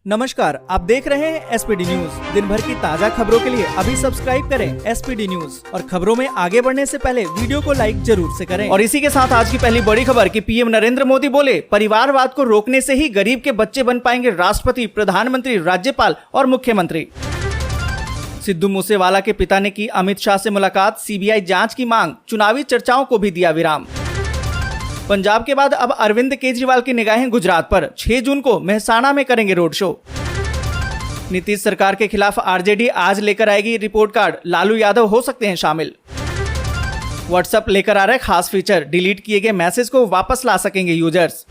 नमस्कार, आप देख रहे हैं एसपीडी न्यूज। दिन भर की ताज़ा खबरों के लिए अभी सब्सक्राइब करें एसपीडी न्यूज और खबरों में आगे बढ़ने से पहले वीडियो को लाइक जरूर से करें। और इसी के साथ आज की पहली बड़ी खबर कि पीएम नरेंद्र मोदी बोले, परिवारवाद को रोकने से ही गरीब के बच्चे बन पाएंगे राष्ट्रपति, प्रधानमंत्री, राज्यपाल और मुख्यमंत्री। सिद्धू मूसेवाला के पिता ने की अमित शाह से मुलाकात, सीबीआई जांच की मांग, चुनावी चर्चाओं को भी दिया विराम। पंजाब के बाद अब अरविंद केजरीवाल की निगाहें गुजरात पर, 6 जून को मेहसाणा में करेंगे रोड शो। नीतीश सरकार के खिलाफ आरजेडी आज लेकर आएगी रिपोर्ट कार्ड, लालू यादव हो सकते हैं शामिल। व्हाट्सएप लेकर आ रहा है खास फीचर, डिलीट किए गए मैसेज को वापस ला सकेंगे यूजर्स।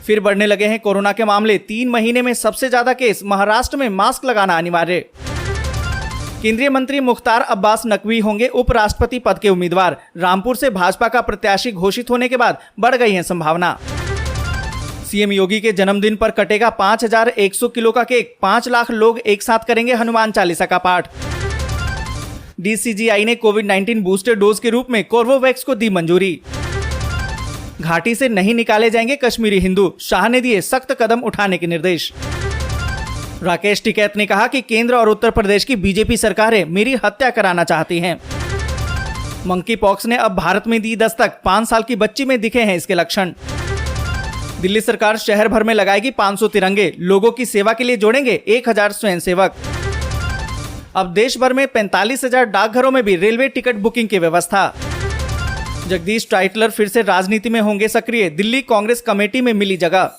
फिर बढ़ने लगे हैं कोरोना के मामले, 3 महीने में सबसे ज्यादा केस, महाराष्ट्र में मास्क लगाना अनिवार्य। केंद्रीय मंत्री मुख्तार अब्बास नकवी होंगे उपराष्ट्रपति पद के उम्मीदवार, रामपुर से भाजपा का प्रत्याशी घोषित होने के बाद बढ़ गई है संभावना। सीएम योगी के जन्मदिन पर कटेगा 5100 किलो का केक, 5 लाख लोग एक साथ करेंगे हनुमान चालीसा का पाठ। डीसीजीआई ने कोविड-19 बूस्टर डोज के रूप में कोर्बोवैक्स को दी मंजूरी। घाटी से नहीं निकाले जाएंगे कश्मीरी हिंदू, शाह ने दिए सख्त कदम उठाने के निर्देश। राकेश टिकैत ने कहा कि केंद्र और उत्तर प्रदेश की बीजेपी सरकारें मेरी हत्या कराना चाहती हैं। मंकी पॉक्स ने अब भारत में दी दस्तक, 5 साल की बच्ची में दिखे हैं इसके लक्षण। दिल्ली सरकार शहर भर में लगाएगी 500 तिरंगे, लोगों की सेवा के लिए जोड़ेंगे 1000 स्वयंसेवक। अब देश भर में 45,000 डाकघरों में भी रेलवे टिकट बुकिंग की व्यवस्था। जगदीश टाइटलर फिर से राजनीति में होंगे सक्रिय, दिल्ली कांग्रेस कमेटी में मिली जगह।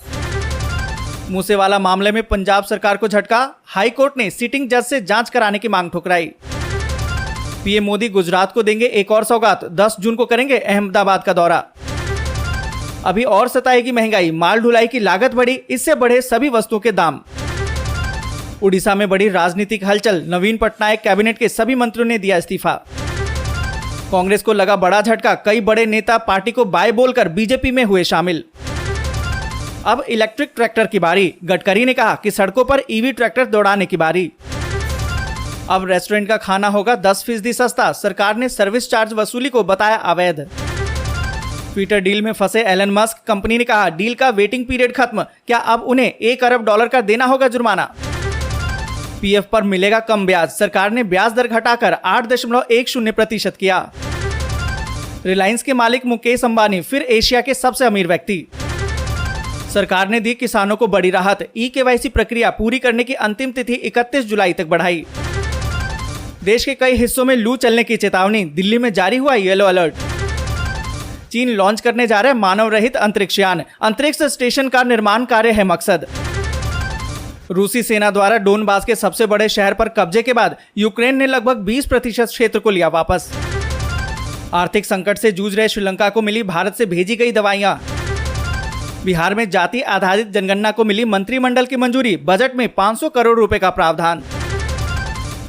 मूसेवाला मामले में पंजाब सरकार को झटका, हाई कोर्ट ने सिटिंग जज से जांच कराने की मांग ठुकराई। पीएम मोदी गुजरात को देंगे एक और सौगात, 10 जून को करेंगे अहमदाबाद का दौरा। अभी और सताएगी महंगाई, माल ढुलाई की लागत बढ़ी, इससे बढ़े सभी वस्तुओं के दाम। उड़ीसा में बड़ी राजनीतिक हलचल, नवीन पटनायक कैबिनेट के सभी मंत्रियों ने दिया इस्तीफा। कांग्रेस को लगा बड़ा झटका, कई बड़े नेता पार्टी को बाय बोलकर बीजेपी में हुए शामिल। अब इलेक्ट्रिक ट्रैक्टर की बारी, गडकरी ने कहा कि सड़कों पर ईवी ट्रैक्टर दौड़ाने की बारी। अब रेस्टोरेंट का खाना होगा 10% सस्ता, सरकार ने सर्विस चार्ज वसूली को बताया अवैध। ट्विटर डील में फंसे एलन मस्क, कंपनी ने कहा डील का वेटिंग पीरियड खत्म, क्या अब उन्हें $1 अरब का देना होगा जुर्माना। पीएफ पर मिलेगा कम ब्याज, सरकार ने ब्याज दर घटाकर 8.10% किया। रिलायंस के मालिक मुकेश अंबानी फिर एशिया के सबसे अमीर व्यक्ति। सरकार ने दी किसानों को बड़ी राहत, ई-केवाईसी प्रक्रिया पूरी करने की अंतिम तिथि 31 जुलाई तक बढ़ाई। देश के कई हिस्सों में लू चलने की चेतावनी, दिल्ली में जारी हुआ येलो अलर्ट। चीन लॉन्च करने जा रहा है मानव रहित अंतरिक्ष यान, अंतरिक्ष स्टेशन का निर्माण कार्य है मकसद। रूसी सेना द्वारा डोनबास के सबसे बड़े शहर पर कब्जे के बाद यूक्रेन ने लगभग 20% क्षेत्र को लिया वापस। आर्थिक संकट से जूझ रहे श्रीलंका को मिली भारत से भेजी गई दवाइयां। बिहार में जाति आधारित जनगणना को मिली मंत्रिमंडल की मंजूरी, बजट में 500 करोड़ रुपए का प्रावधान।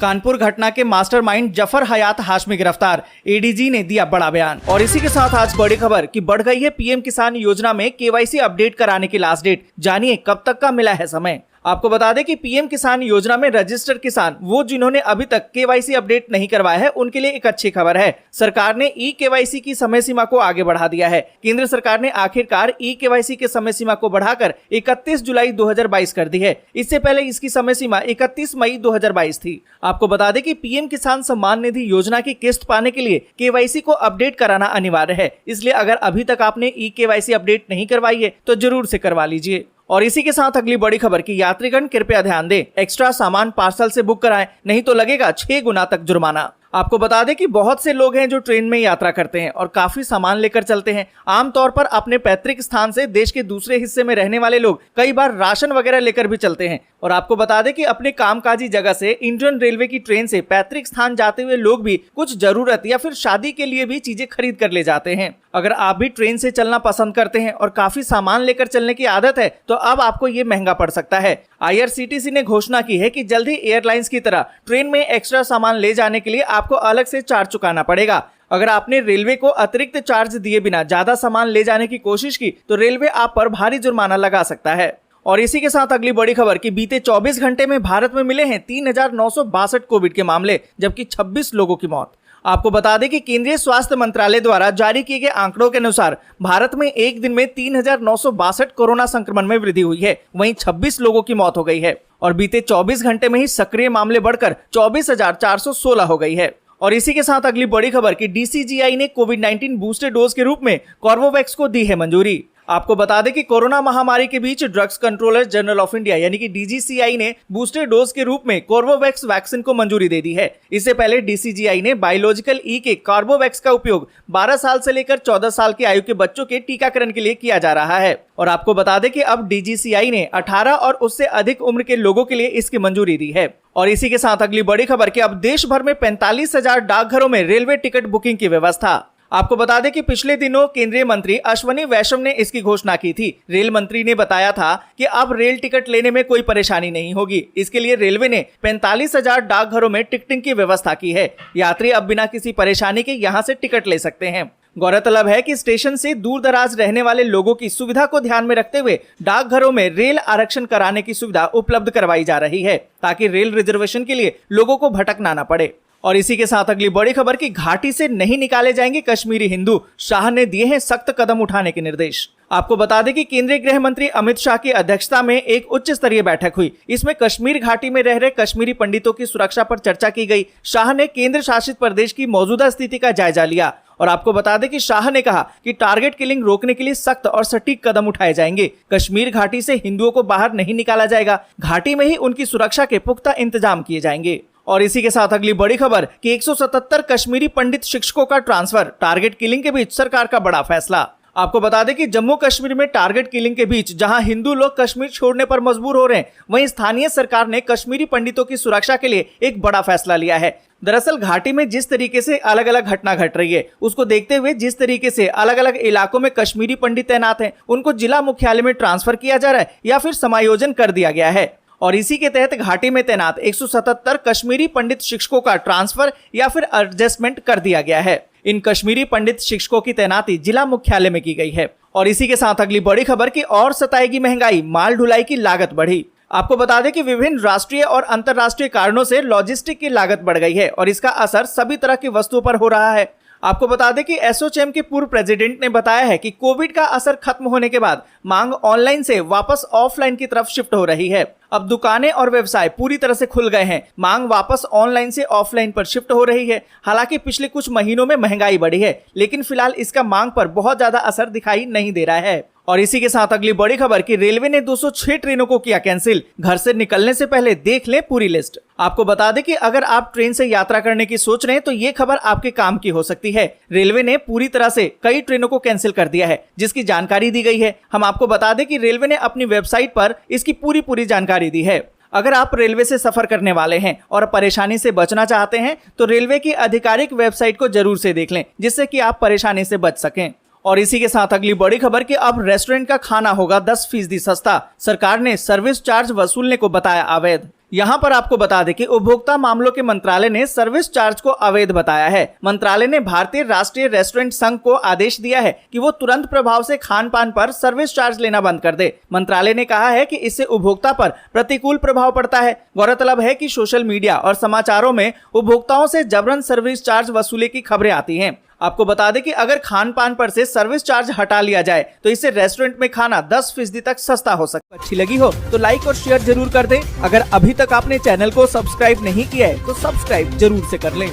कानपुर घटना के मास्टरमाइंड जफर हयात हाशमी गिरफ्तार, एडीजी ने दिया बड़ा बयान। और इसी के साथ आज बड़ी खबर कि बढ़ गई है पीएम किसान योजना में केवाईसी अपडेट कराने की लास्ट डेट, जानिए कब तक का मिला है समय। आपको बता दें कि पीएम किसान योजना में रजिस्टर्ड किसान, वो जिन्होंने अभी तक केवाईसी अपडेट नहीं करवाया है, उनके लिए एक अच्छी खबर है। सरकार ने ई केवाईसी की समय सीमा को आगे बढ़ा दिया है। केंद्र सरकार ने आखिरकार ई केवाईसी के समय सीमा को बढ़ाकर 31 जुलाई 2022 कर दी है। इससे पहले इसकी समय सीमा 31 मई 2022 थी। आपको बता दें कि पीएम किसान सम्मान निधि योजना की किस्त पाने के लिए केवाईसी को अपडेट कराना अनिवार्य है। इसलिए अगर अभी तक आपने ई केवाईसी अपडेट नहीं करवाई है तो जरूर से करवा लीजिए। और इसी के साथ अगली बड़ी खबर की यात्रीगण कृपया ध्यान दें, एक्स्ट्रा सामान पार्सल से बुक कराएं, नहीं तो लगेगा 6 गुना तक जुर्माना। आपको बता दें कि बहुत से लोग हैं जो ट्रेन में यात्रा करते हैं और काफी सामान लेकर चलते हैं। आमतौर पर अपने पैतृक स्थान से देश के दूसरे हिस्से में रहने वाले लोग कई बार राशन वगैरह लेकर भी चलते हैं। और आपको बता दें कि अपने कामकाजी जगह से इंडियन रेलवे की ट्रेन से पैतृक स्थान जाते हुए लोग भी कुछ जरूरत या फिर शादी के लिए भी चीजें खरीद कर ले जाते हैं। अगर आप भी ट्रेन से चलना पसंद करते हैं और काफी सामान लेकर चलने की आदत है तो अब आपको ये महंगा पड़ सकता है। आईआरसीटीसी ने घोषणा की है कि जल्द ही एयरलाइंस की तरह ट्रेन में एक्स्ट्रा सामान ले जाने के लिए आपको अलग से चार्ज चुकाना पड़ेगा। अगर आपने रेलवे को अतिरिक्त चार्ज दिए बिना ज्यादा सामान ले जाने की कोशिश की तो रेलवे आप पर भारी जुर्माना लगा सकता है। और इसी के साथ अगली बड़ी खबर कि बीते 24 घंटे में भारत में मिले हैं 3,962 कोविड के मामले, जबकि 26 लोगों की मौत। आपको बता दें कि केंद्रीय स्वास्थ्य मंत्रालय द्वारा जारी किए गए आंकड़ों के अनुसार भारत में एक दिन में 3,962 कोरोना संक्रमण में वृद्धि हुई है। वहीं 26 लोगों की मौत हो गई है और बीते 24 घंटे में ही सक्रिय मामले बढ़कर 24,416 हो गई है। और इसी के साथ अगली बड़ी खबर कि DCGI ने कोविड-19 बूस्टर डोज के रूप में कॉर्बोवैक्स को दी है मंजूरी। आपको बता दें कि कोरोना महामारी के बीच drugs controller general of India यानी कि DGCI ने बूस्टर डोज के रूप में कॉर्बोवैक्स वैक्सीन को मंजूरी दे दी है। इससे पहले DCGI ने बायोलॉजिकल ई के कॉर्बोवैक्स का उपयोग 12 साल से लेकर 14 साल की आयु के बच्चों के टीकाकरण के लिए किया जा रहा है। और आपको बता दें कि अब DGCI ने 18 और उससे अधिक उम्र के लोगों के लिए इसकी मंजूरी दी है। और इसी के साथ अगली बड़ी खबर कि अब देश भर में 45,000 डाकघरों में रेलवे टिकट बुकिंग की व्यवस्था। आपको बता दें कि पिछले दिनों केंद्रीय मंत्री अश्विनी वैष्णव ने इसकी घोषणा की थी। रेल मंत्री ने बताया था कि अब रेल टिकट लेने में कोई परेशानी नहीं होगी। इसके लिए रेलवे ने 45,000 डाकघरों में टिकटिंग की व्यवस्था की है। यात्री अब बिना किसी परेशानी के यहां से टिकट ले सकते हैं। गौरतलब है कि स्टेशन से दूर दराज रहने वाले लोगों की सुविधा को ध्यान में रखते हुए डाकघरों में रेल आरक्षण कराने की सुविधा उपलब्ध करवाई जा रही है ताकि रेल रिजर्वेशन के लिए लोगों को भटकना न पड़े। और इसी के साथ अगली बड़ी खबर कि घाटी से नहीं निकाले जाएंगे कश्मीरी हिंदू, शाह ने दिए हैं सख्त कदम उठाने के निर्देश। आपको बता दें कि केंद्रीय गृह मंत्री अमित शाह की अध्यक्षता में एक उच्च स्तरीय बैठक हुई। इसमें कश्मीर घाटी में रह रहे कश्मीरी पंडितों की सुरक्षा पर चर्चा की गई। शाह ने केंद्र शासित प्रदेश की मौजूदा स्थिति का जायजा लिया और आपको बता दें कि शाह ने कहा कि टारगेट किलिंग रोकने के लिए सख्त और सटीक कदम उठाए जाएंगे। कश्मीर घाटी से हिंदुओं को बाहर नहीं निकाला जाएगा। घाटी में ही उनकी सुरक्षा के पुख्ता इंतजाम किए जाएंगे। और इसी के साथ अगली बड़ी खबर कि 177 कश्मीरी पंडित शिक्षकों का ट्रांसफर, टारगेट किलिंग के बीच सरकार का बड़ा फैसला। आपको बता दें कि जम्मू कश्मीर में टारगेट किलिंग के बीच जहां हिंदू लोग कश्मीर छोड़ने पर मजबूर हो रहे हैं, वहीं स्थानीय सरकार ने कश्मीरी पंडितों की सुरक्षा के लिए एक बड़ा फैसला लिया है। दरअसल घाटी में जिस तरीके से अलग अलग घटना घट रही है, उसको देखते हुए जिस तरीके से अलग अलग इलाकों में कश्मीरी पंडित तैनात हैं, उनको जिला मुख्यालय में ट्रांसफर किया जा रहा है या फिर समायोजन कर दिया गया है। और इसी के तहत घाटी में तैनात 177 कश्मीरी पंडित शिक्षकों का ट्रांसफर या फिर एडजस्टमेंट कर दिया गया है। इन कश्मीरी पंडित शिक्षकों की तैनाती जिला मुख्यालय में की गई है। और इसी के साथ अगली बड़ी खबर की और सताएगी महंगाई, माल ढुलाई की लागत बढ़ी। आपको बता दें कि विभिन्न राष्ट्रीय और अंतर्राष्ट्रीय कारणों से लॉजिस्टिक की लागत बढ़ गई है और इसका असर सभी तरह की वस्तुओं पर हो रहा है। आपको बता दें कि एसोचैम के पूर्व प्रेसिडेंट ने बताया है कि कोविड का असर खत्म होने के बाद मांग ऑनलाइन से वापस ऑफलाइन की तरफ शिफ्ट हो रही है। अब दुकानें और व्यवसाय पूरी तरह से खुल गए हैं। मांग वापस ऑनलाइन से ऑफलाइन पर शिफ्ट हो रही है। हालांकि पिछले कुछ महीनों में महंगाई बढ़ी है, लेकिन फिलहाल इसका मांग पर बहुत ज्यादा असर दिखाई नहीं दे रहा है। और इसी के साथ अगली बड़ी खबर कि रेलवे ने 206 ट्रेनों को किया कैंसिल। घर से निकलने से पहले देख लें पूरी लिस्ट। आपको बता दें कि अगर आप ट्रेन से यात्रा करने की सोच रहे हैं तो ये खबर आपके काम की हो सकती है। रेलवे ने पूरी तरह से कई ट्रेनों को कैंसिल कर दिया है, जिसकी जानकारी दी गई है। हम आपको बता दें कि रेलवे ने अपनी वेबसाइट पर इसकी पूरी जानकारी दी है। अगर आप रेलवे से सफर करने वाले हैं और परेशानी से बचना चाहते हैं तो रेलवे की आधिकारिक वेबसाइट को जरूर से देख लें, जिससे कि आप परेशानी से बच सकें। और इसी के साथ अगली बड़ी खबर कि अब रेस्टोरेंट का खाना होगा 10% सस्ता। सरकार ने सर्विस चार्ज वसूलने को बताया अवैध। यहाँ पर आपको बता दें कि उपभोक्ता मामलों के मंत्रालय ने सर्विस चार्ज को अवैध बताया है। मंत्रालय ने भारतीय राष्ट्रीय रेस्टोरेंट संघ को आदेश दिया है कि वो तुरंत प्रभाव से खान पान पर सर्विस चार्ज लेना बंद कर दे। मंत्रालय ने कहा है कि इससे उपभोक्ता पर प्रतिकूल प्रभाव पड़ता है। गौरतलब है कि सोशल मीडिया और समाचारों में उपभोक्ताओं से जबरन सर्विस चार्ज वसूले की खबरें आती हैं। आपको बता दें कि अगर खान पान पर से सर्विस चार्ज हटा लिया जाए तो इससे रेस्टोरेंट में खाना 10% तक सस्ता हो सकता है। अच्छी लगी हो तो लाइक और शेयर जरूर कर दें। अगर अभी तक आपने चैनल को सब्सक्राइब नहीं किया है तो सब्सक्राइब जरूर से कर लें।